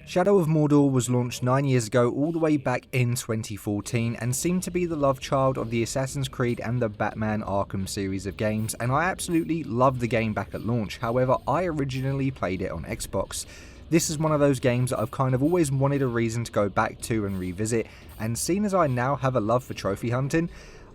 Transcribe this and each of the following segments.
Shadow of Mordor was launched 9 years ago all the way back in 2014 and seemed to be the love child of the Assassin's Creed and the Batman Arkham series of games, and I absolutely loved the game back at launch. However, I originally played it on Xbox. This is one of those games that I've kind of always wanted a reason to go back to and revisit, and seeing as I now have a love for trophy hunting,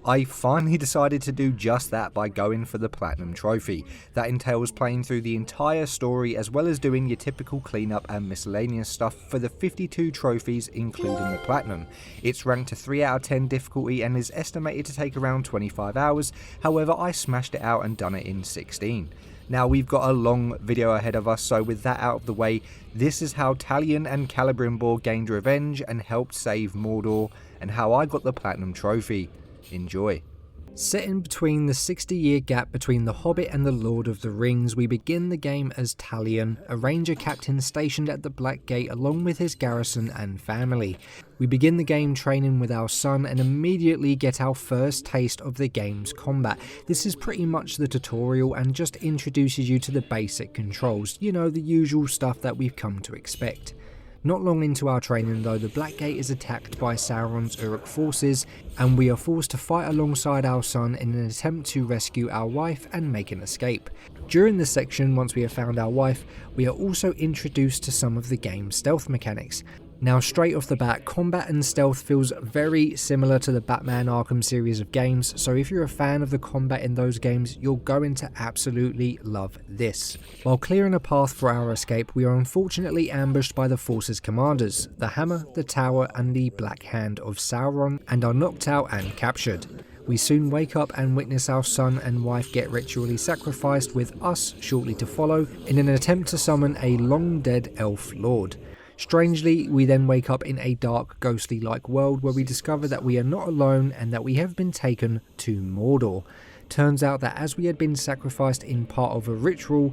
I finally decided to do just that by going for the Platinum Trophy. That entails playing through the entire story as well as doing your typical cleanup and miscellaneous stuff for the 52 trophies including the Platinum. It's ranked to 3 out of 10 difficulty and is estimated to take around 25 hours, however I smashed it out and done it in 16. Now we've got a long video ahead of us, so with that out of the way, this is how Talion and Celebrimbor gained revenge and helped save Mordor, and how I got the Platinum Trophy. Enjoy. Set in between the 60-year gap between The Hobbit and The Lord of the Rings, we begin the game as Talion, a ranger captain stationed at the Black Gate along with his garrison and family. We begin the game training with our son and immediately get our first taste of the game's combat. This is pretty much the tutorial and just introduces you to the basic controls, you know, the usual stuff that we've come to expect. Not long into our training though, the Black Gate is attacked by Sauron's Uruk forces, and we are forced to fight alongside our son in an attempt to rescue our wife and make an escape. During this section, once we have found our wife, we are also introduced to some of the game's stealth mechanics. Now straight off the bat, combat and stealth feels very similar to the Batman Arkham series of games, so if you're a fan of the combat in those games, you're going to absolutely love this. While clearing a path for our escape, we are unfortunately ambushed by the Force's commanders, the Hammer, the Tower and the Black Hand of Sauron, and are knocked out and captured. We soon wake up and witness our son and wife get ritually sacrificed, with us shortly to follow, in an attempt to summon a long dead elf lord. Strangely, we then wake up in a dark, ghostly-like world where we discover that we are not alone and that we have been taken to Mordor. Turns out that as we had been sacrificed in part of a ritual,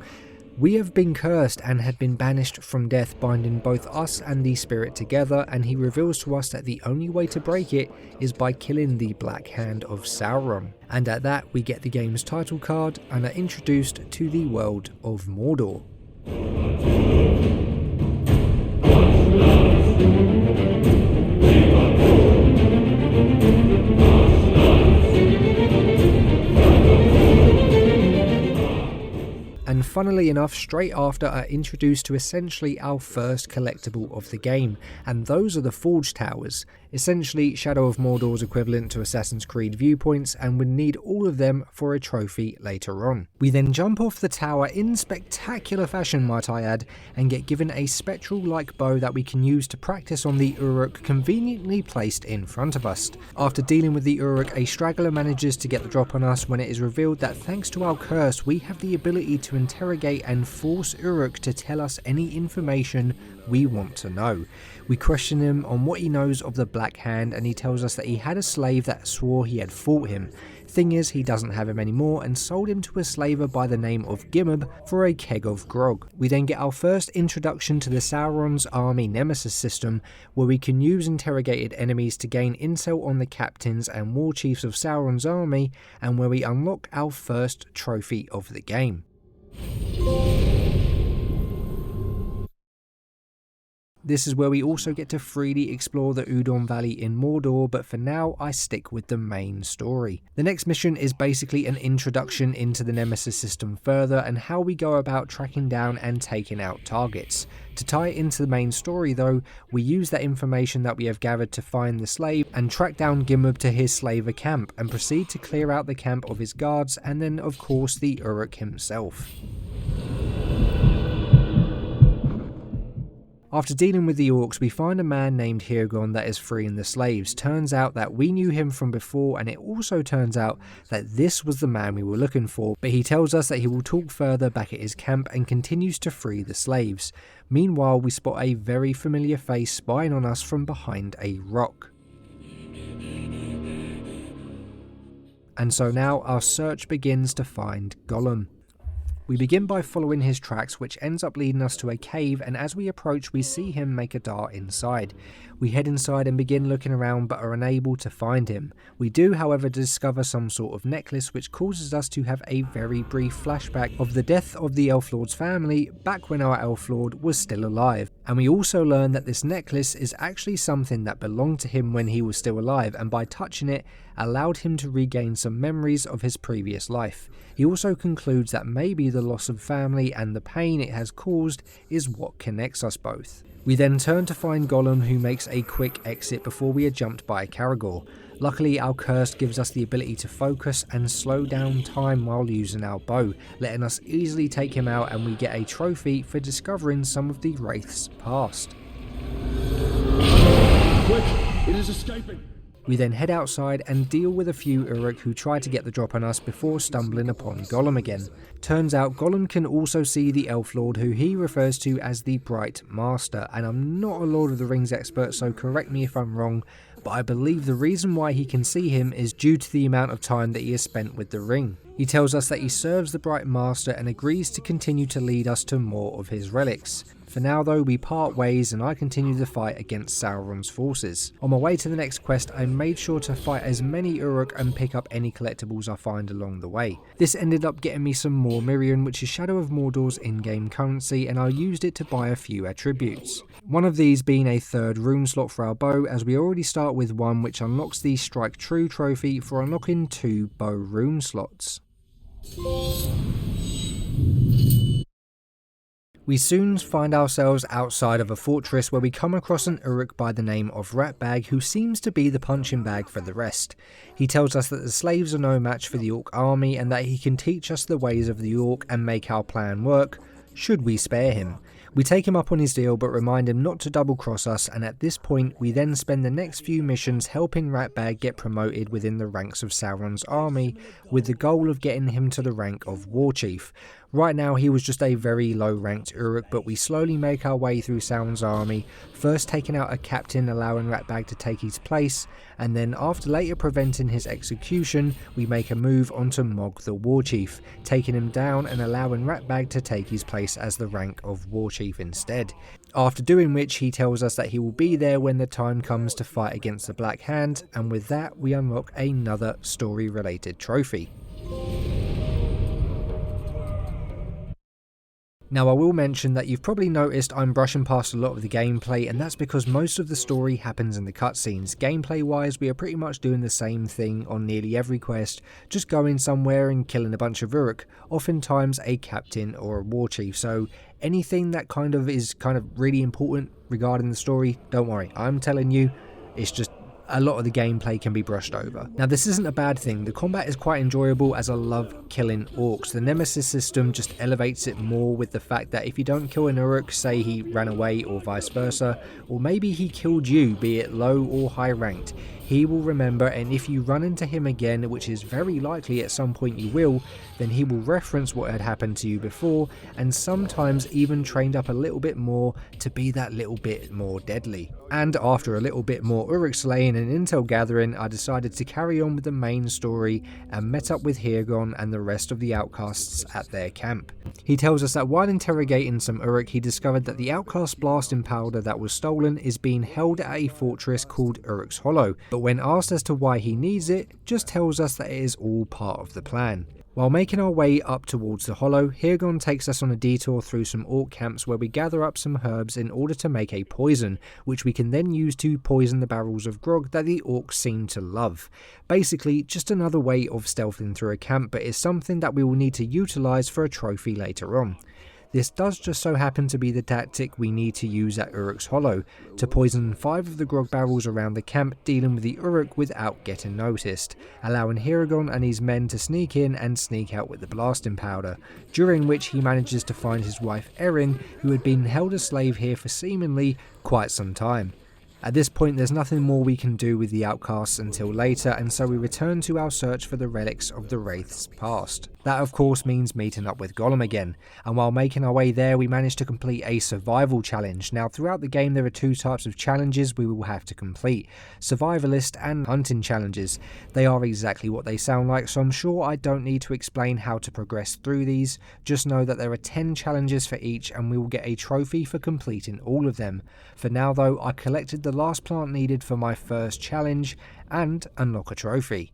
we have been cursed and had been banished from death, binding both us and the spirit together, and he reveals to us that the only way to break it is by killing the Black Hand of Sauron. And at that, we get the game's title card and are introduced to the world of Mordor. And funnily enough, straight after are introduced to essentially our first collectible of the game, and those are the Forge Towers, essentially Shadow of Mordor's equivalent to Assassin's Creed viewpoints, and would need all of them for a trophy later on. We then jump off the tower in spectacular fashion, might I add, and get given a spectral-like bow that we can use to practice on the Uruk conveniently placed in front of us. After dealing with the Uruk, a straggler manages to get the drop on us when it is revealed that thanks to our curse we have the ability to interrogate and force Uruk to tell us any information we want to know. We question him on what he knows of the Black Hand, and he tells us that he had a slave that swore he had fought him. Thing is, he doesn't have him anymore and sold him to a slaver by the name of Gimab for a keg of grog. We then get our first introduction to the Sauron's army nemesis system, where we can use interrogated enemies to gain intel on the captains and war chiefs of Sauron's army, and where we unlock our first trophy of the game. This is where we also get to freely explore the Udon Valley in Mordor, but for now I stick with the main story. The next mission is basically an introduction into the Nemesis system further and how we go about tracking down and taking out targets. To tie it into the main story though, we use that information that we have gathered to find the slave and track down Gimab to his slaver camp and proceed to clear out the camp of his guards and then of course the Uruk himself. After dealing with the orcs, we find a man named Hirgon that is freeing the slaves. Turns out that we knew him from before, and it also turns out that this was the man we were looking for, but he tells us that he will talk further back at his camp and continues to free the slaves. Meanwhile, we spot a very familiar face spying on us from behind a rock. And so now our search begins to find Gollum. We begin by following his tracks, which ends up leading us to a cave, and as we approach we see him make a dart inside. We head inside and begin looking around but are unable to find him. We do however discover some sort of necklace which causes us to have a very brief flashback of the death of the Elf Lord's family back when our Elf Lord was still alive. And we also learn that this necklace is actually something that belonged to him when he was still alive, and by touching it allowed him to regain some memories of his previous life. He also concludes that maybe the loss of family and the pain it has caused is what connects us both. We then turn to find Gollum, who makes a quick exit before we are jumped by Caragor. Luckily our curse gives us the ability to focus and slow down time while using our bow, letting us easily take him out, and we get a trophy for discovering some of the Wraith's past. Quick, it is escaping! We then head outside and deal with a few Uruk who try to get the drop on us before stumbling upon Gollum again. Turns out Gollum can also see the Elf Lord, who he refers to as the Bright Master, and I'm not a Lord of the Rings expert, so correct me if I'm wrong, but I believe the reason why he can see him is due to the amount of time that he has spent with the ring. He tells us that he serves the Bright Master and agrees to continue to lead us to more of his relics. For now though, we part ways and I continue the fight against Sauron's forces. On my way to the next quest, I made sure to fight as many Uruk and pick up any collectibles I find along the way. This ended up getting me some more Mirian, which is Shadow of Mordor's in-game currency, and I used it to buy a few attributes. One of these being a third rune slot for our bow, as we already start with one which unlocks the Strike True trophy for unlocking 2 bow rune slots. We soon find ourselves outside of a fortress where we come across an Uruk by the name of Ratbag, who seems to be the punching bag for the rest. He tells us that the slaves are no match for the Orc army and that he can teach us the ways of the Orc and make our plan work, should we spare him. We take him up on his deal but remind him not to double cross us, and at this point we then spend the next few missions helping Ratbag get promoted within the ranks of Sauron's army, with the goal of getting him to the rank of War Chief. Right now he was just a very low ranked Uruk, but we slowly make our way through Sauron's army, first taking out a captain allowing Ratbag to take his place, and then after later preventing his execution we make a move onto Mog the War Chief, taking him down and allowing Ratbag to take his place as the rank of War Chief instead. After doing which he tells us that he will be there when the time comes to fight against the Black Hand, and with that we unlock another story related trophy. Now I will mention that you've probably noticed I'm brushing past a lot of the gameplay, and that's because most of the story happens in the cutscenes. Gameplay wise we are pretty much doing the same thing on nearly every quest, just going somewhere and killing a bunch of Uruk, oftentimes a captain or a war chief, so anything that is really important regarding the story, don't worry, I'm telling you, it's just a lot of the gameplay can be brushed over. Now this isn't a bad thing, the combat is quite enjoyable as I love killing orcs. The nemesis system just elevates it more with the fact that if you don't kill an Uruk, say he ran away or vice versa, or maybe he killed you, be it low or high ranked, he will remember, and if you run into him again, which is very likely at some point you will, then he will reference what had happened to you before, and sometimes even trained up a little bit more to be that little bit more deadly. And after a little bit more Uruk slaying and intel gathering, I decided to carry on with the main story and met up with Hirgon and the rest of the outcasts at their camp. He tells us that while interrogating some Uruk, he discovered that the outcast blasting powder that was stolen is being held at a fortress called Uruk's Hollow, but when asked as to why he needs it, just tells us that it is all part of the plan. While making our way up towards the Hollow, Hirgon takes us on a detour through some orc camps where we gather up some herbs in order to make a poison, which we can then use to poison the barrels of grog that the orcs seem to love. Basically, just another way of stealthing through a camp, but is something that we will need to utilise for a trophy later on. This does just so happen to be the tactic we need to use at Uruk's Hollow, to poison 5 of the grog barrels around the camp, dealing with the Uruk without getting noticed, allowing Hirgon and his men to sneak in and sneak out with the blasting powder, during which he manages to find his wife Erin, who had been held a slave here for seemingly quite some time. At this point there's nothing more we can do with the outcasts until later, and so we return to our search for the relics of the Wraith's past. That of course means meeting up with Gollum again, and while making our way there we managed to complete a survival challenge. Now throughout the game there are two types of challenges we will have to complete: survivalist and hunting challenges. They are exactly what they sound like, so I'm sure I don't need to explain how to progress through these. Just know that there are 10 challenges for each and we will get a trophy for completing all of them. For now though, I collected the last plant needed for my first challenge and unlock a trophy.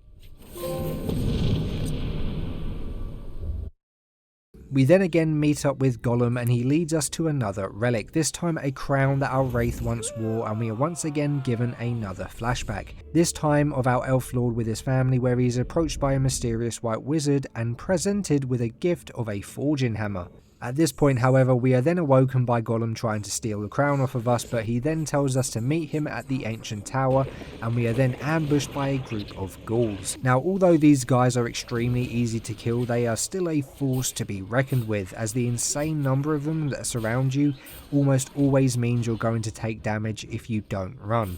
We then again meet up with Gollum and he leads us to another relic, this time a crown that our Wraith once wore, and we are once again given another flashback, this time of our elf lord with his family, where he is approached by a mysterious white wizard and presented with a gift of a forging hammer. At this point however we are then awoken by Gollum trying to steal the crown off of us, but he then tells us to meet him at the ancient tower, and we are then ambushed by a group of ghouls. Now although these guys are extremely easy to kill, they are still a force to be reckoned with, as the insane number of them that surround you almost always means you're going to take damage if you don't run.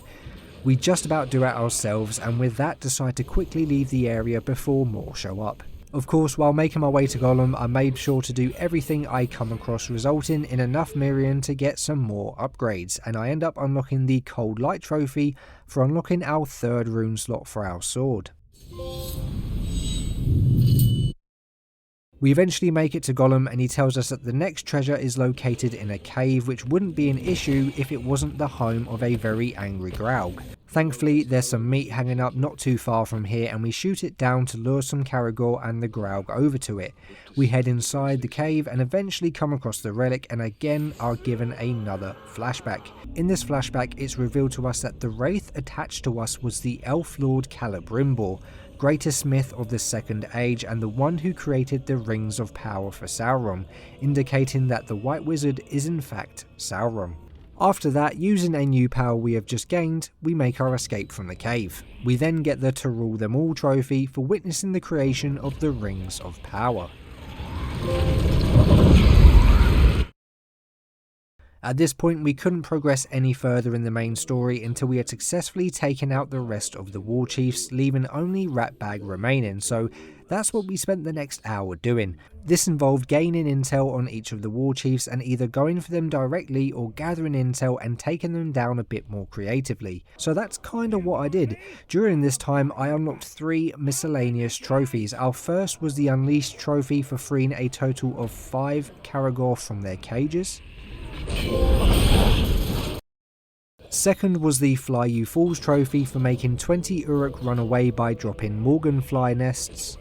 We just about do it ourselves, and with that decide to quickly leave the area before more show up. Of course, while making my way to Gollum, I made sure to do everything I come across, resulting in enough Miriam to get some more upgrades, and I end up unlocking the Cold Light trophy for unlocking our third rune slot for our sword. We eventually make it to Gollum and he tells us that the next treasure is located in a cave, which wouldn't be an issue if it wasn't the home of a very angry Graug. Thankfully there's some meat hanging up not too far from here, and we shoot it down to lure some Caragor and the Graug over to it. We head inside the cave and eventually come across the relic, and again are given another flashback. In this flashback it's revealed to us that the Wraith attached to us was the Elf Lord Celebrimbor, greatest smith of the Second Age and the one who created the Rings of Power for Sauron, indicating that the White Wizard is in fact Sauron. After that, using a new power we have just gained, we make our escape from the cave. We then get the To Rule Them All trophy for witnessing the creation of the Rings of Power. At this point we couldn't progress any further in the main story until we had successfully taken out the rest of the war chiefs, leaving only Ratbag remaining, so that's what we spent the next hour doing. This involved gaining intel on each of the war chiefs and either going for them directly or gathering intel and taking them down a bit more creatively. So that's kinda what I did. During this time I unlocked 3 miscellaneous trophies. Our first was the Unleashed trophy for freeing a total of 5 Caragor from their cages. Second was the Fly You Falls trophy for making 20 Uruk run away by dropping Morganfly nests.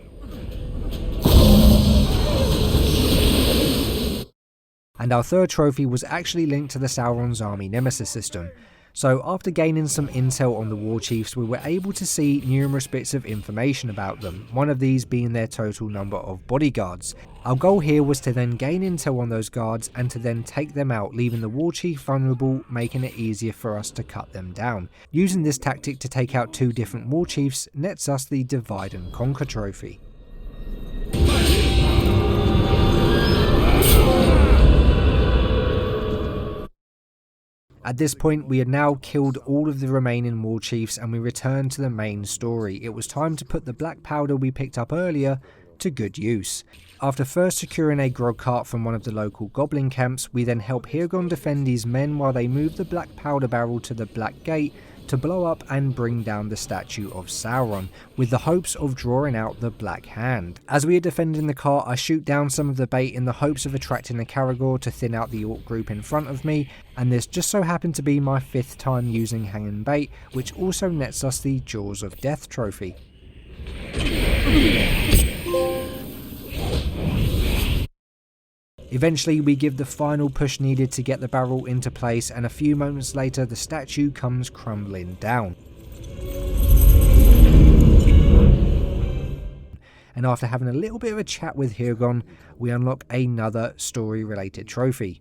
And our third trophy was actually linked to the Sauron's army nemesis system. So after gaining some intel on the war chiefs, we were able to see numerous bits of information about them, one of these being their total number of bodyguards. Our goal here was to then gain intel on those guards and to then take them out, leaving the war chief vulnerable, making it easier for us to cut them down. Using this tactic to take out 2 different war chiefs nets us the Divide and Conquer trophy. At this point we had now killed all of the remaining war chiefs and we returned to the main story. It was time to put the black powder we picked up earlier to good use. After first securing a grog cart from one of the local goblin camps, we then help Hirgon defend his men while they move the black powder barrel to the Black Gate to blow up and bring down the statue of Sauron, with the hopes of drawing out the Black Hand. As we are defending the cart, I shoot down some of the bait in the hopes of attracting a Caragor to thin out the orc group in front of me, and this just so happened to be my 5th time using hanging bait, which also nets us the Jaws of Death trophy. Eventually we give the final push needed to get the barrel into place, and a few moments later the statue comes crumbling down. And after having a little bit of a chat with Hirgon, we unlock another story related trophy.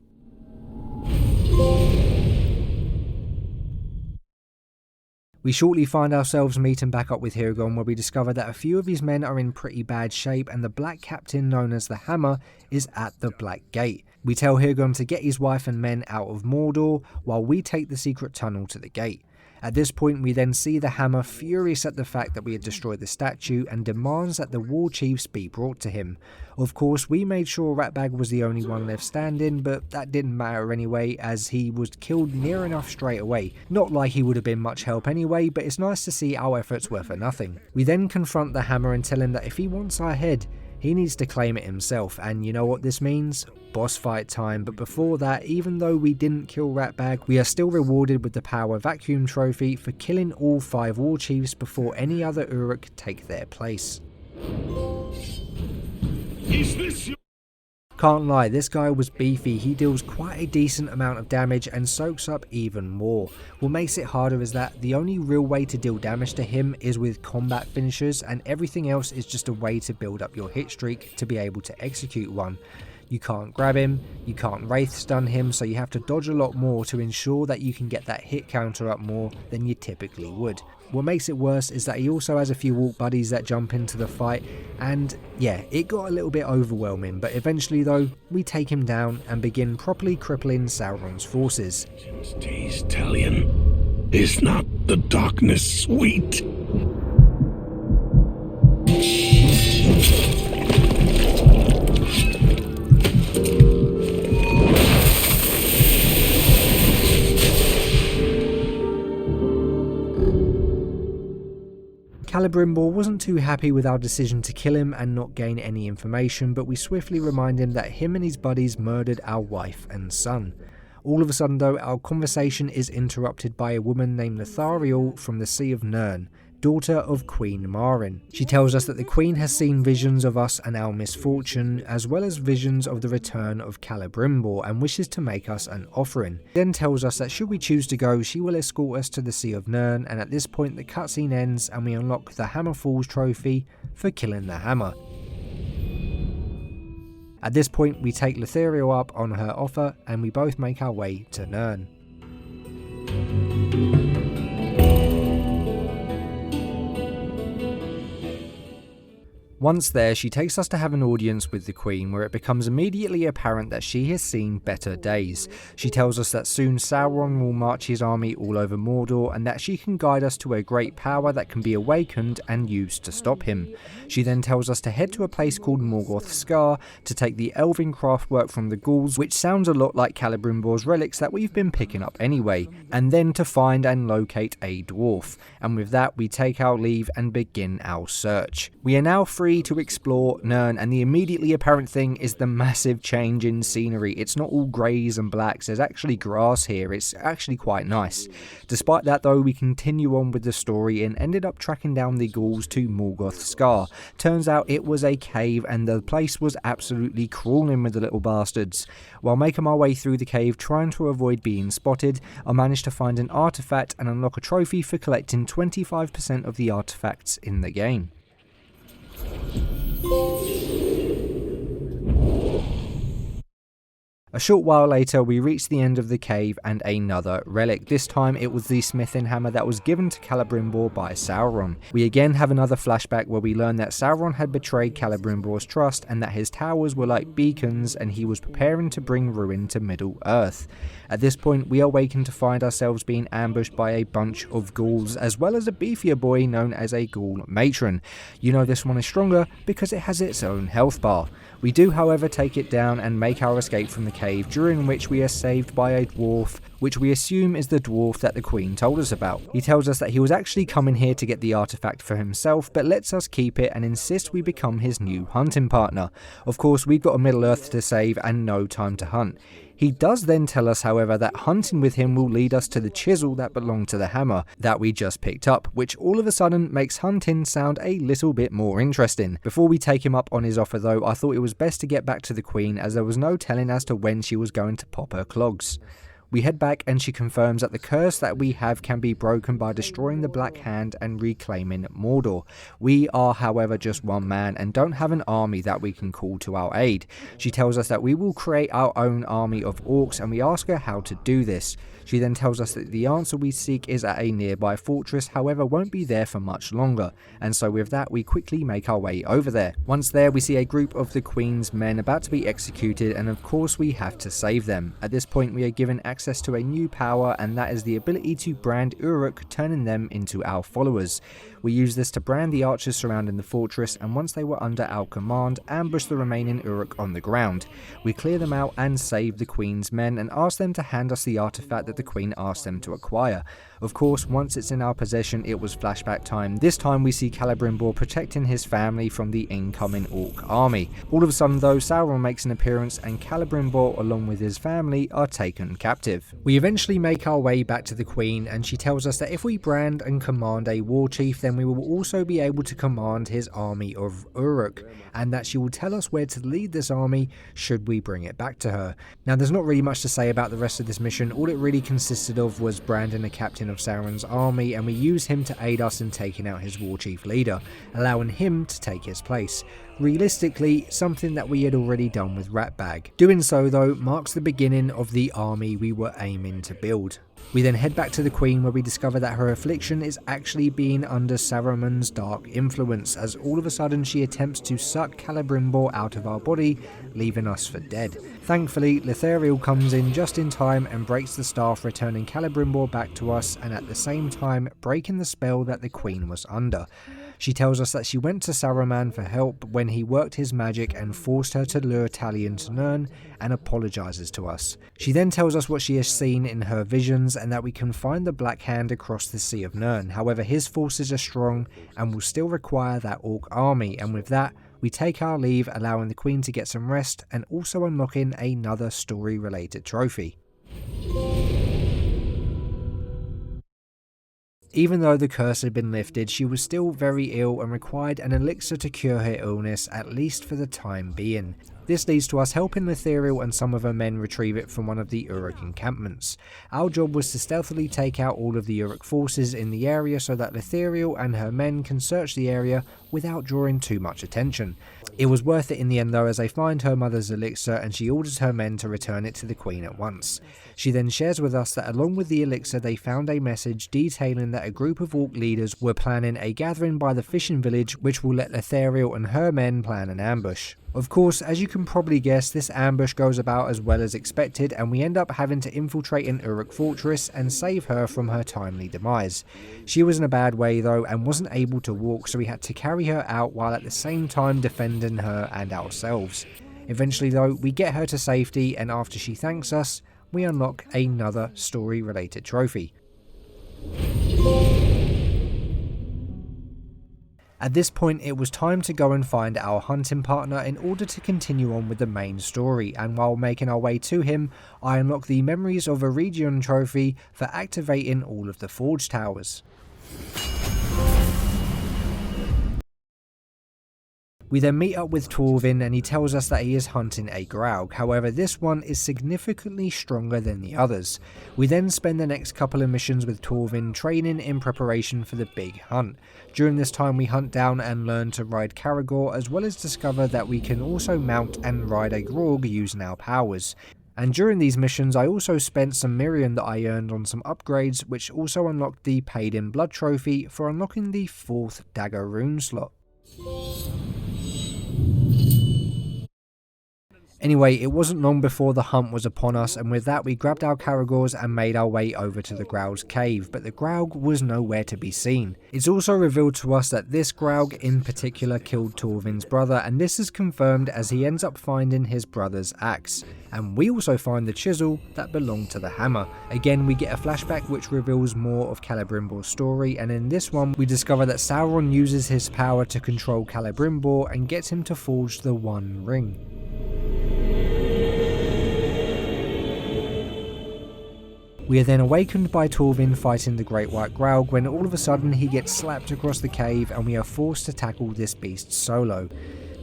We shortly find ourselves meeting back up with Hirgon, where we discover that a few of his men are in pretty bad shape and the Black Captain known as the Hammer is at the Black Gate. We tell Hirgon to get his wife and men out of Mordor while we take the secret tunnel to the gate. At this point we then see the hammer furious at the fact that we had destroyed the statue and demands that the war chiefs be brought to him. Of course we made sure Ratbag was the only one left standing, but that didn't matter anyway as he was killed near enough straight away. Not like he would have been much help anyway, but it's nice to see our efforts were for nothing. We then confront the hammer and tell him that if he wants our head, he needs to claim it himself, and you know what this means? Boss fight time. But before that, even though we didn't kill Ratbag, we are still rewarded with the power vacuum trophy for killing all 5 war chiefs before any other Uruk take their place. Is this your... Can't lie, this guy was beefy. He deals quite a decent amount of damage and soaks up even more. What makes it harder is that the only real way to deal damage to him is with combat finishers, and everything else is just a way to build up your hit streak to be able to execute one. You can't grab him, you can't wraith stun him, so you have to dodge a lot more to ensure that you can get that hit counter up more than you typically would. What makes it worse is that he also has a few walk buddies that jump into the fight, and yeah, it got a little bit overwhelming, but eventually though, we take him down and begin properly crippling Sauron's forces. Talion, is not the darkness sweet? Celebrimbor wasn't too happy with our decision to kill him and not gain any information, but we swiftly remind him that him and his buddies murdered our wife and son. All of a sudden though, our conversation is interrupted by a woman named Lithariel from the Sea of Nirn, daughter of Queen Marin. She tells us that the Queen has seen visions of us and our misfortune, as well as visions of the return of Celebrimbor, and wishes to make us an offering. Then tells us that should we choose to go, she will escort us to the Sea of Nirn, and at this point the cutscene ends and we unlock the Hammer Falls trophy for killing the hammer. At this point we take Lithariel up on her offer and we both make our way to Nirn. Once there, she takes us to have an audience with the Queen, where it becomes immediately apparent that she has seen better days. She tells us that soon Sauron will march his army all over Mordor, and that she can guide us to a great power that can be awakened and used to stop him. She then tells us to head to a place called Morgoth Scar to take the elven craftwork from the ghouls, which sounds a lot like Celebrimbor's relics that we've been picking up anyway, and then to find and locate a dwarf. And with that we take our leave and begin our search. We are now free to explore Nirn, and the immediately apparent thing is the massive change in scenery. It's not all greys and blacks, there's actually grass here. It's actually quite nice. Despite that though, we continue on with the story and ended up tracking down the ghouls to Morgoth Scar. Turns out it was a cave and the place was absolutely crawling with the little bastards. While making my way through the cave trying to avoid being spotted, I managed to find an artifact and unlock a trophy for collecting 25% of the artifacts in the game. A short while later we reached the end of the cave and another relic. This time it was the smithing hammer that was given to Celebrimbor by Sauron. We again have another flashback where we learn that Sauron had betrayed Celebrimbor's trust and that his towers were like beacons and he was preparing to bring ruin to Middle Earth. At this point we awaken to find ourselves being ambushed by a bunch of ghouls, as well as a beefier boy known as a ghoul matron. You know this one is stronger because it has its own health bar. We do however take it down and make our escape from the cave, during which we are saved by a dwarf, which we assume is the dwarf that the Queen told us about. He tells us that he was actually coming here to get the artifact for himself, but lets us keep it and insists we become his new hunting partner. Of course we've got a Middle Earth to save and no time to hunt. He does then tell us however that hunting with him will lead us to the chisel that belonged to the hammer that we just picked up, which all of a sudden makes hunting sound a little bit more interesting. Before we take him up on his offer though, I thought it was best to get back to the Queen as there was no telling as to when she was going to pop her clogs. We head back and she confirms that the curse that we have can be broken by destroying the Black Hand and reclaiming Mordor. We are however just one man and don't have an army that we can call to our aid. She tells us that we will create our own army of orcs and we ask her how to do this. She then tells us that the answer we seek is at a nearby fortress, however won't be there for much longer, and so with that we quickly make our way over there. Once there we see a group of the Queen's men about to be executed, and of course we have to save them. At this point we are given access to a new power, and that is the ability to brand Uruk, turning them into our followers. We use this to brand the archers surrounding the fortress, and once they were under our command, ambush the remaining Uruk on the ground. We clear them out and save the Queen's men and ask them to hand us the artifact that the Queen asked them to acquire. Of course, once it's in our possession, it was flashback time. This time we see Celebrimbor protecting his family from the incoming Orc army. All of a sudden though, Sauron makes an appearance and Celebrimbor along with his family are taken captive. We eventually make our way back to the Queen, and she tells us that if we brand and command a war chief, then we will also be able to command his army of Uruk, and that she will tell us where to lead this army should we bring it back to her. Now there's not really much to say about the rest of this mission. All it really consisted of was branding a captain of Sauron's army, and we use him to aid us in taking out his war chief leader, allowing him to take his place. Realistically, something that we had already done with Ratbag. Doing so though marks the beginning of the army we were aiming to build. We then head back to the Queen, where we discover that her affliction is actually being under Saruman's dark influence, as all of a sudden she attempts to suck Celebrimbor out of our body, leaving us for dead. Thankfully, Lithariel comes in just in time and breaks the staff, returning Celebrimbor back to us, and at the same time breaking the spell that the Queen was under. She tells us that she went to Saruman for help when he worked his magic and forced her to lure Talion to Nirn, and apologises to us. She then tells us what she has seen in her visions, and that we can find the Black Hand across the Sea of Nirn. However, his forces are strong and will still require that Orc army, and with that we take our leave, allowing the Queen to get some rest and also unlocking another story related trophy. Even though the curse had been lifted, she was still very ill and required an elixir to cure her illness, at least for the time being. This leads to us helping Lithariel and some of her men retrieve it from one of the Uruk encampments. Our job was to stealthily take out all of the Uruk forces in the area so that Lithariel and her men can search the area without drawing too much attention. It was worth it in the end though, as they find her mother's elixir and she orders her men to return it to the Queen at once. She then shares with us that along with the elixir they found a message detailing that a group of Orc leaders were planning a gathering by the fishing village, which will let Lithariel and her men plan an ambush. Of course, as you can probably guess, this ambush goes about as well as expected, and we end up having to infiltrate an Uruk fortress and save her from her timely demise. She was in a bad way though and wasn't able to walk, so we had to carry her out while at the same time defending her and ourselves. Eventually though, we get her to safety, and after she thanks us, we unlock another story related trophy. At this point it was time to go and find our hunting partner in order to continue on with the main story, and while making our way to him, I unlock the Memories of a Region trophy for activating all of the Forge Towers. We then meet up with Torvin, and he tells us that he is hunting a Graug. However, this one is significantly stronger than the others. We then spend the next couple of missions with Torvin training in preparation for the big hunt. During this time we hunt down and learn to ride Caragor, as well as discover that we can also mount and ride a Grog using our powers. And during these missions I also spent some Miriam that I earned on some upgrades, which also unlocked the Paid in Blood trophy for unlocking the 4th dagger rune slot. Anyway, it wasn't long before the hunt was upon us, and with that we grabbed our Caragors and made our way over to the Graug's cave, but the Graug was nowhere to be seen. It's also revealed to us that this Graug in particular killed Torvin's brother, and this is confirmed as he ends up finding his brother's axe. And we also find the chisel that belonged to the hammer. Again, we get a flashback which reveals more of Celebrimbor's story, and in this one we discover that Sauron uses his power to control Celebrimbor and gets him to forge the One Ring. We are then awakened by Torvin fighting the Great White Graug, when all of a sudden he gets slapped across the cave and we are forced to tackle this beast solo.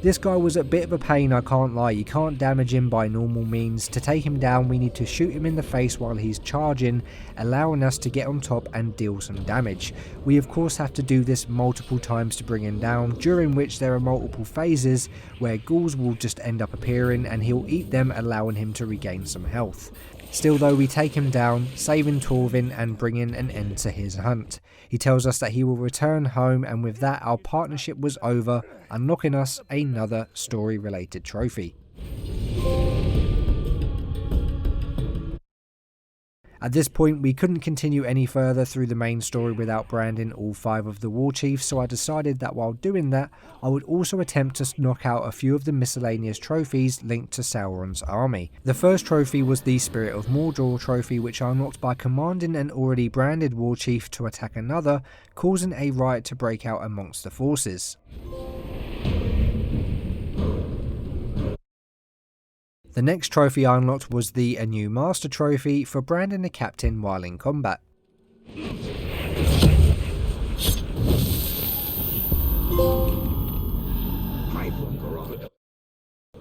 This guy was a bit of a pain, I can't lie. You can't damage him by normal means. To take him down we need to shoot him in the face while he's charging, allowing us to get on top and deal some damage. We of course have to do this multiple times to bring him down, during which there are multiple phases where ghouls will just end up appearing and he'll eat them, allowing him to regain some health. Still though, we take him down, saving Torvin and bringing an end to his hunt. He tells us that he will return home, and with that our partnership was over, unlocking us another story related trophy. At this point we couldn't continue any further through the main story without branding all 5 of the war chiefs, so I decided that while doing that I would also attempt to knock out a few of the miscellaneous trophies linked to Sauron's army. The first trophy was the Spirit of Mordor trophy, which I unlocked by commanding an already branded war chief to attack another, causing a riot to break out amongst the forces. The next trophy I unlocked was the A New Master trophy for branding a captain while in combat.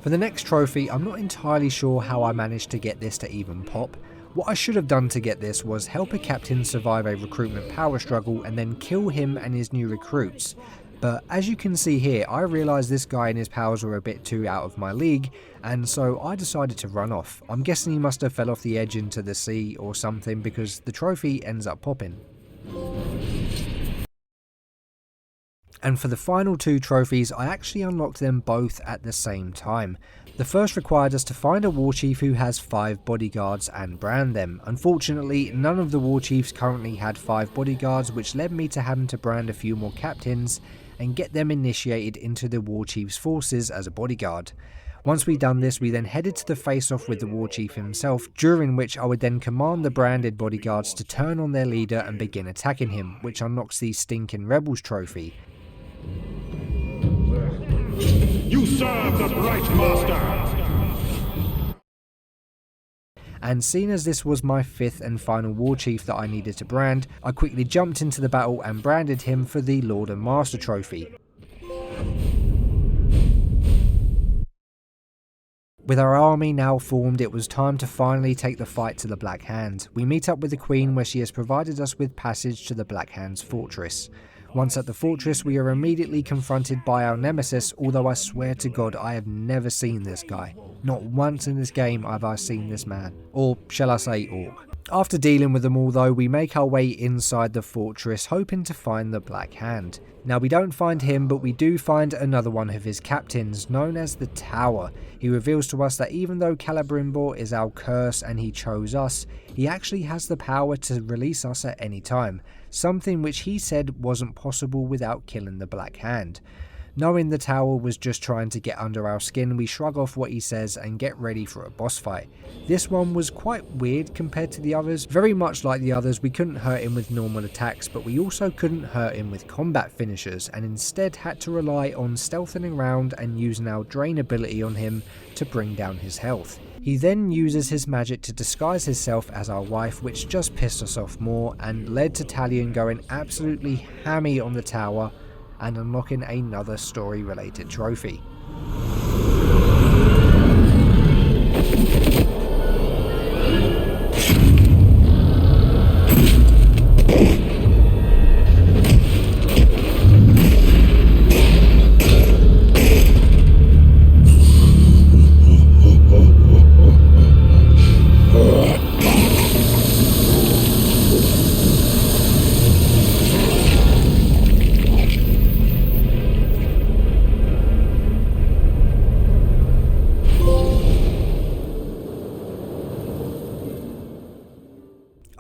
For the next trophy, I'm not entirely sure how I managed to get this to even pop. What I should have done to get this was help a captain survive a recruitment power struggle and then kill him and his new recruits. But as you can see here, I realised this guy and his powers were a bit too out of my league, and so I decided to run off. I'm guessing he must have fell off the edge into the sea or something, because the trophy ends up popping. And for the final 2 trophies, I actually unlocked them both at the same time. The first required us to find a war chief who has 5 bodyguards and brand them. Unfortunately, none of the war chiefs currently had 5 bodyguards, which led me to having to brand a few more captains and get them initiated into the war chief's forces as a bodyguard. Once we'd done this, we then headed to the face-off with the war chief himself, during which I would then command the branded bodyguards to turn on their leader and begin attacking him, which unlocks the Stinking Rebels trophy. You serve the bright master! And seeing as this was my 5th and final war chief that I needed to brand, I quickly jumped into the battle and branded him for the Lord and Master trophy. With our army now formed, it was time to finally take the fight to the Black Hand. We meet up with the Queen, where she has provided us with passage to the Black Hand's fortress. Once at the fortress, we are immediately confronted by our nemesis, although I swear to God I have never seen this guy. Not once in this game have I seen this man. Or shall I say orc. After dealing with them all though, we make our way inside the fortress, hoping to find the Black Hand. Now we don't find him, but we do find another one of his captains, known as the Tower. He reveals to us that even though Celebrimbor is our curse and he chose us, he actually has the power to release us at any time, something which he said wasn't possible without killing the Black Hand. Knowing the Tower was just trying to get under our skin, we shrug off what he says and get ready for a boss fight. This one was quite weird compared to the others. Very much like the others, we couldn't hurt him with normal attacks, but we also couldn't hurt him with combat finishers, and instead had to rely on stealthing around and using our drain ability on him to bring down his health. He then uses his magic to disguise himself as our wife, which just pissed us off more and led to Talion going absolutely hammy on the Tower and unlocking another story related trophy.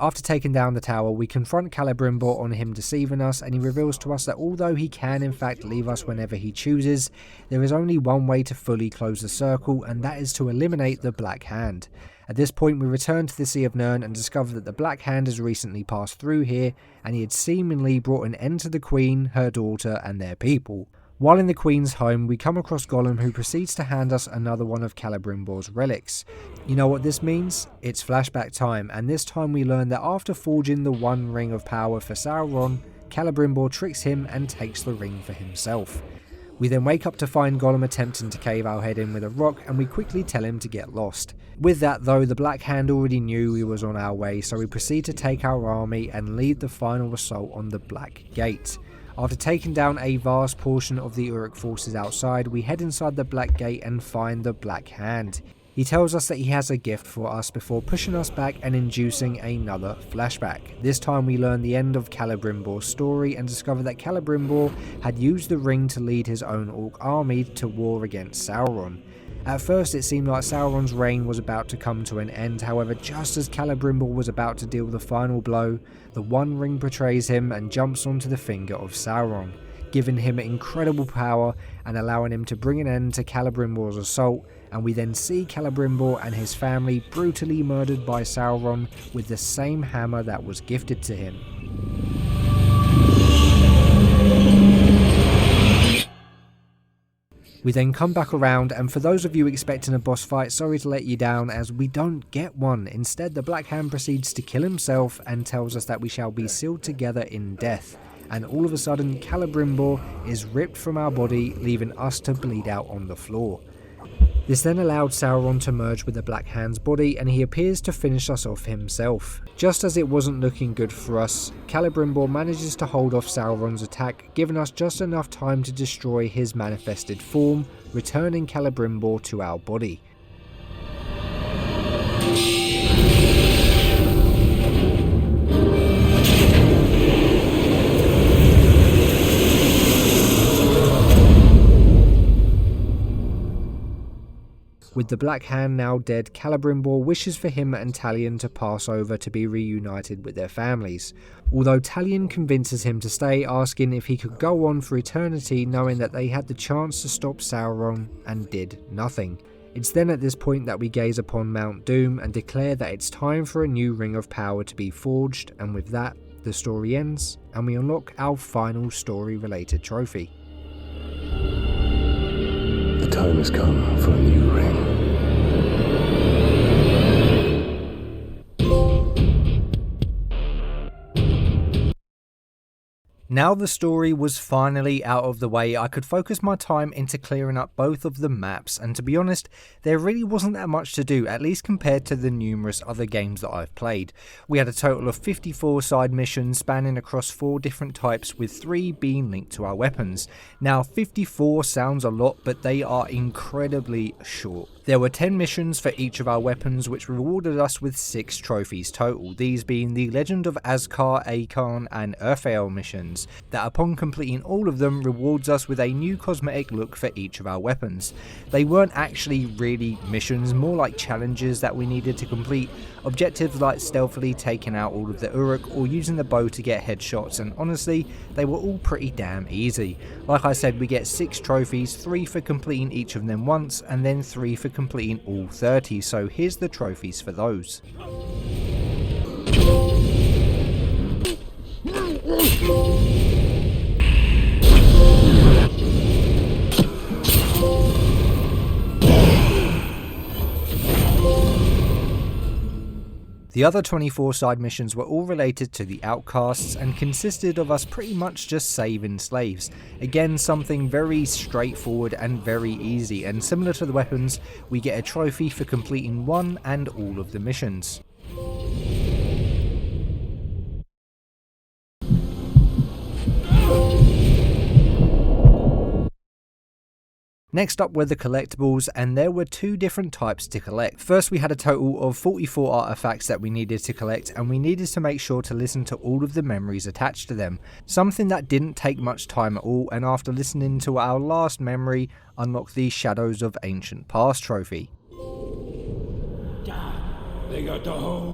After taking down the Tower, we confront Celebrimbor on him deceiving us, and he reveals to us that although he can in fact leave us whenever he chooses, there is only one way to fully close the circle, and that is to eliminate the Black Hand. At this point we return to the Sea of Nirn and discover that the Black Hand has recently passed through here, and he had seemingly brought an end to the Queen, her daughter and their people. While in the Queen's home, we come across Gollum, who proceeds to hand us another one of Celebrimbor's relics. You know what this means? It's flashback time, and this time we learn that after forging the One Ring of Power for Sauron, Celebrimbor tricks him and takes the ring for himself. We then wake up to find Gollum attempting to cave our head in with a rock, and we quickly tell him to get lost. With that though, the Black Hand already knew we was on our way, so we proceed to take our army and lead the final assault on the Black Gate. After taking down a vast portion of the Uruk forces outside, we head inside the Black Gate and find the Black Hand. He tells us that he has a gift for us before pushing us back and inducing another flashback. This time we learn the end of Celebrimbor's story and discover that Celebrimbor had used the ring to lead his own orc army to war against Sauron. At first it seemed like Sauron's reign was about to come to an end, however just as Celebrimbor was about to deal the final blow, the One Ring betrays him and jumps onto the finger of Sauron, giving him incredible power and allowing him to bring an end to Celebrimbor's assault, and we then see Celebrimbor and his family brutally murdered by Sauron with the same hammer that was gifted to him. We then come back around, and for those of you expecting a boss fight, sorry to let you down as we don't get one. Instead, the Black Hand proceeds to kill himself and tells us that we shall be sealed together in death. And all of a sudden, Celebrimbor is ripped from our body, leaving us to bleed out on the floor. This then allowed Sauron to merge with the Black Hand's body, and he appears to finish us off himself. Just as it wasn't looking good for us, Celebrimbor manages to hold off Sauron's attack, giving us just enough time to destroy his manifested form, returning Celebrimbor to our body. With the Black Hand now dead, Celebrimbor wishes for him and Talion to pass over to be reunited with their families. Although Talion convinces him to stay, asking if he could go on for eternity, knowing that they had the chance to stop Sauron and did nothing. It's then at this point that we gaze upon Mount Doom and declare that it's time for a new Ring of Power to be forged, and with that, the story ends and we unlock our final story related trophy. The time has come for a new ring. Now the story was finally out of the way, I could focus my time into clearing up both of the maps, and to be honest, there really wasn't that much to do, at least compared to the numerous other games that I've played. We had a total of 54 side missions spanning across 4 different types, with 3 being linked to our weapons. Now 54 sounds a lot, but they are incredibly short. There were 10 missions for each of our weapons, which rewarded us with 6 trophies total, these being the Legend of Azkar, Akan and Urfael missions, that upon completing all of them rewards us with a new cosmetic look for each of our weapons. They weren't actually really missions, more like challenges that we needed to complete, objectives like stealthily taking out all of the Uruk or using the bow to get headshots, and honestly, they were all pretty damn easy. Like I said, we get 6 trophies, 3 for completing each of them once, and then 3 for completing all 30, so here's the trophies for those. The other 24 side missions were all related to the Outcasts and consisted of us pretty much just saving slaves. Again, something very straightforward and very easy, and similar to the weapons, we get a trophy for completing one and all of the missions. Next up were the collectibles, and there were 2 different types to collect. First, we had a total of 44 artifacts that we needed to collect, and we needed to make sure to listen to all of the memories attached to them. Something that didn't take much time at all, and after listening to our last memory, unlocked the Shadows of Ancient Past trophy. They got the whole.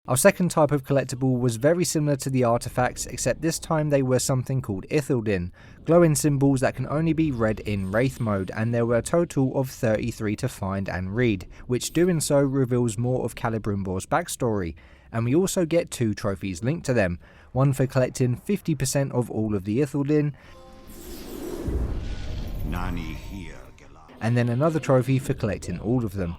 Our second type of collectible was very similar to the artifacts, except this time they were something called Ithildin, glowing symbols that can only be read in Wraith mode, and there were a total of 33 to find and read, which doing so reveals more of Celebrimbor's backstory, and we also get 2 trophies linked to them, one for collecting 50% of all of the Ithildin, and then another trophy for collecting all of them.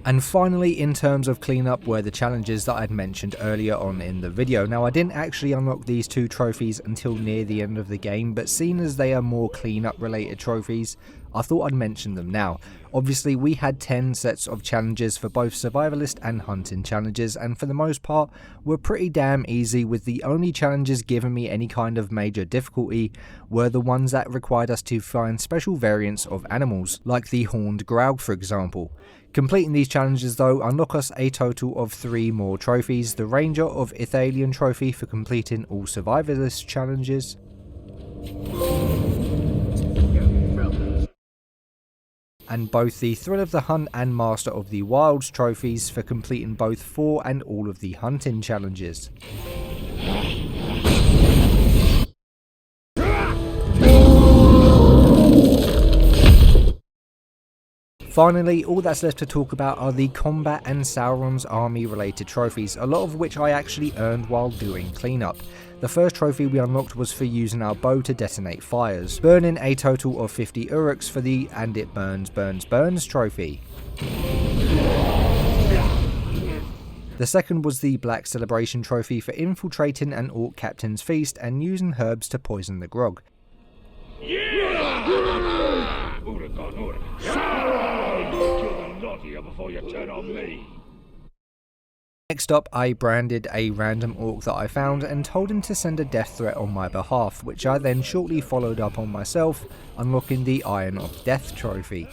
And finally, in terms of cleanup, were the challenges that I'd mentioned earlier on in the video. Now, I didn't actually unlock these 2 trophies until near the end of the game, but seeing as they are more cleanup related trophies, I thought I'd mention them now. Obviously we had 10 sets of challenges for both survivalist and hunting challenges, and for the most part were pretty damn easy, with the only challenges giving me any kind of major difficulty were the ones that required us to find special variants of animals, like the horned grouse for example. Completing these challenges though unlock us a total of 3 more trophies: the Ranger of Ithalian trophy for completing all survivalist challenges, and both the Thrill of the Hunt and Master of the Wilds trophies for completing both 4 and all of the hunting challenges. Finally, all that's left to talk about are the combat and Sauron's army related trophies, a lot of which I actually earned while doing cleanup. The first trophy we unlocked was for using our bow to detonate fires, burning a total of 50 Uruks for the And It Burns Burns Burns trophy. The second was the Black Celebration trophy for infiltrating an Orc captain's feast and using herbs to poison the grog. Next up, I branded a random Orc that I found and told him to send a death threat on my behalf, which I then shortly followed up on myself, unlocking the Iron of Death trophy.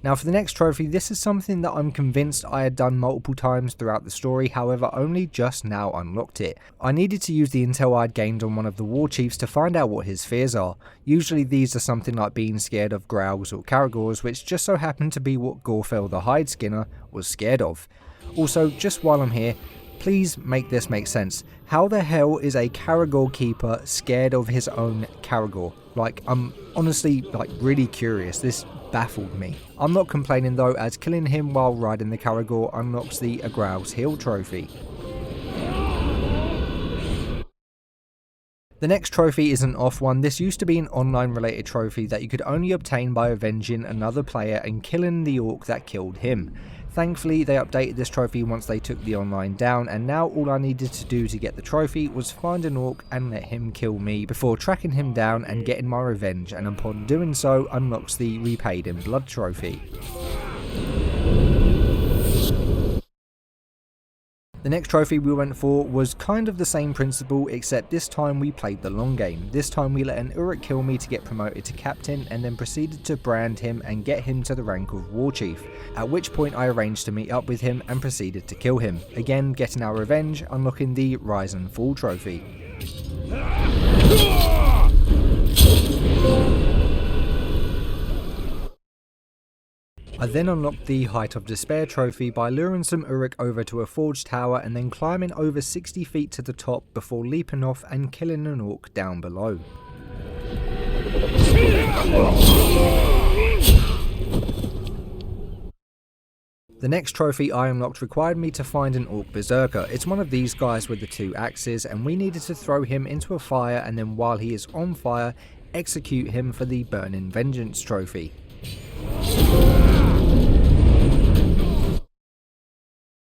Now for the next trophy, this is something that I'm convinced I had done multiple times throughout the story, however only just now unlocked it. I needed to use the intel I'd gained on one of the war chiefs to find out what his fears are. Usually these are something like being scared of growls or caragors, which just so happened to be what Gorfell the Hide Skinner was scared of. Also, just while I'm here, please make this make sense. How the hell is a Caragor keeper scared of his own Caragor? Like, I'm honestly really curious. This baffled me. I'm not complaining though, as killing him while riding the Caragor unlocks the Agrau's Heel trophy. The next trophy is an off one. This used to be an online related trophy that you could only obtain by avenging another player and killing the Orc that killed him. Thankfully they updated this trophy once they took the online down, and now all I needed to do to get the trophy was find an Orc and let him kill me before tracking him down and getting my revenge, and upon doing so unlocks the Repaid in Blood trophy. The next trophy we went for was kind of the same principle, except this time we played the long game. This time we let an Uruk kill me to get promoted to captain, and then proceeded to brand him and get him to the rank of war chief, at which point I arranged to meet up with him and proceeded to kill him, again getting our revenge, unlocking the Rise and Fall trophy. I then unlocked the Height of Despair trophy by luring some Uruk over to a forge tower and then climbing over 60 feet to the top before leaping off and killing an Orc down below. The next trophy I unlocked required me to find an Orc Berserker. It's one of these guys with the 2 axes, and we needed to throw him into a fire and then while he is on fire, execute him for the Burning Vengeance trophy.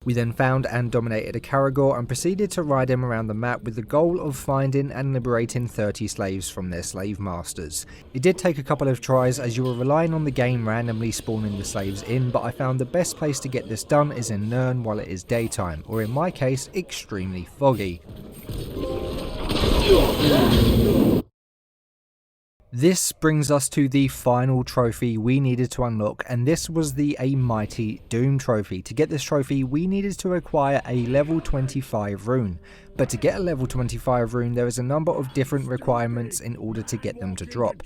We then found and dominated a Caragor and proceeded to ride him around the map with the goal of finding and liberating 30 slaves from their slave masters. It did take a couple of tries as you were relying on the game randomly spawning the slaves in, but I found the best place to get this done is in Nirn while it is daytime, or in my case, extremely foggy. This brings us to the final trophy we needed to unlock, and this was the A Mighty Doom trophy. To get this trophy we needed to acquire a level 25 rune, but to get a level 25 rune there is a number of different requirements in order to get them to drop.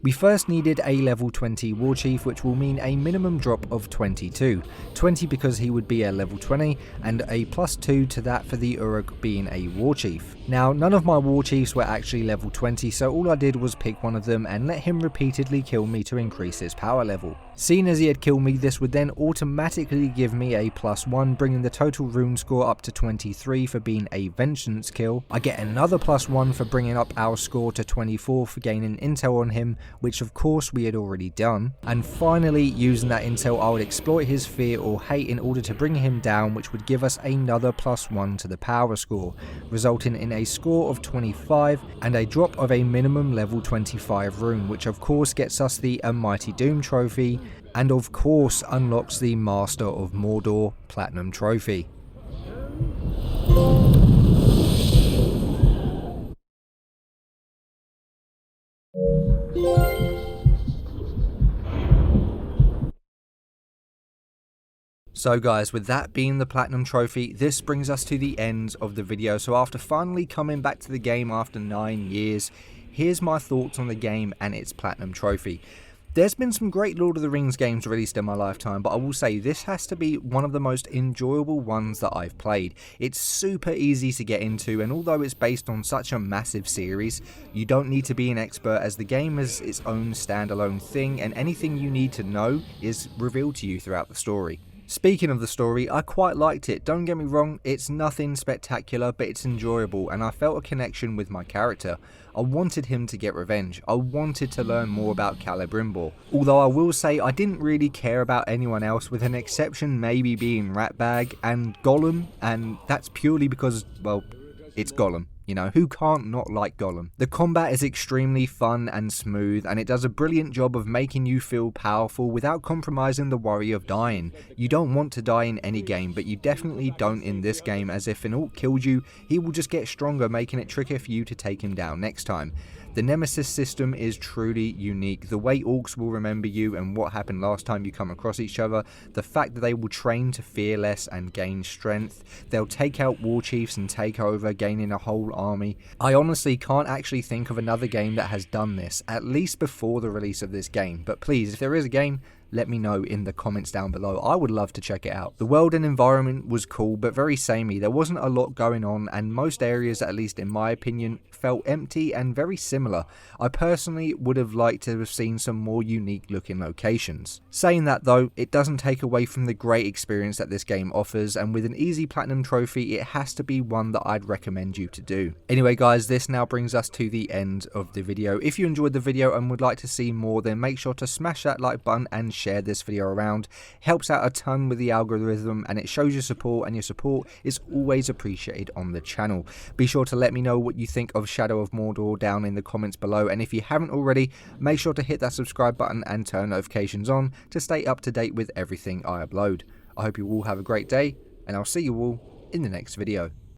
We first needed a level 20 war chief, which will mean a minimum drop of 22. 20 because he would be a level 20, and a +2 to that for the Uruk being a war chief. Now none of my war chiefs were actually level 20, so all I did was pick one of them and let him repeatedly kill me to increase his power level. Seeing as he had killed me, this would then automatically give me a +1, bringing the total rune score up to 23 for being a vengeance kill. I get another +1 for bringing up our score to 24 for gaining intel on him, which of course we had already done. And finally, using that intel I would exploit his fear or hate in order to bring him down, which would give us another +1 to the power score, resulting in a score of 25 and a drop of a minimum level 25 rune, which of course gets us the Mighty Doom trophy and of course unlocks the Master of Mordor Platinum trophy. So guys, with that being the Platinum trophy, this brings us to the end of the video. So after finally coming back to the game after 9 years, here's my thoughts on the game and its Platinum trophy. There's been some great Lord of the Rings games released in my lifetime, but I will say this has to be one of the most enjoyable ones that I've played. It's super easy to get into, and although it's based on such a massive series, you don't need to be an expert as the game is its own standalone thing, and anything you need to know is revealed to you throughout the story. Speaking of the story, I quite liked it. Don't get me wrong, it's nothing spectacular, but it's enjoyable and I felt a connection with my character. I wanted him to get revenge. I wanted to learn more about Celebrimbor. Although I will say I didn't really care about anyone else, with an exception maybe being Ratbag and Gollum, and that's purely because, well, it's Gollum. You know, who can't not like Gollum? The combat is extremely fun and smooth, and it does a brilliant job of making you feel powerful without compromising the worry of dying. You don't want to die in any game, but you definitely don't in this game, as if an orc killed you, he will just get stronger, making it trickier for you to take him down next time. The Nemesis system is truly unique. The way orcs will remember you and what happened last time you come across each other, the fact that they will train to fear less and gain strength, they'll take out war chiefs and take over, gaining a whole army. I honestly can't actually think of another game that has done this, at least before the release of this game, but please, if there is a game, let me know in the comments down below. I would love to check it out. The world and environment was cool, but very samey. There wasn't a lot going on, and most areas, at least in my opinion, felt empty and very similar. I personally would have liked to have seen some more unique looking locations. Saying that though, it doesn't take away from the great experience that this game offers, and with an easy platinum trophy, it has to be one that I'd recommend you to do. Anyway guys, this now brings us to the end of the video. If you enjoyed the video and would like to see more, then make sure to smash that like button and share this video around. It helps out a ton with the algorithm and it shows your support, and your support is always appreciated on the channel. Be sure to let me know what you think of Shadow of Mordor down in the comments below, and if you haven't already, make sure to hit that subscribe button and turn notifications on to stay up to date with everything I upload. I hope you all have a great day, and I'll see you all in the next video.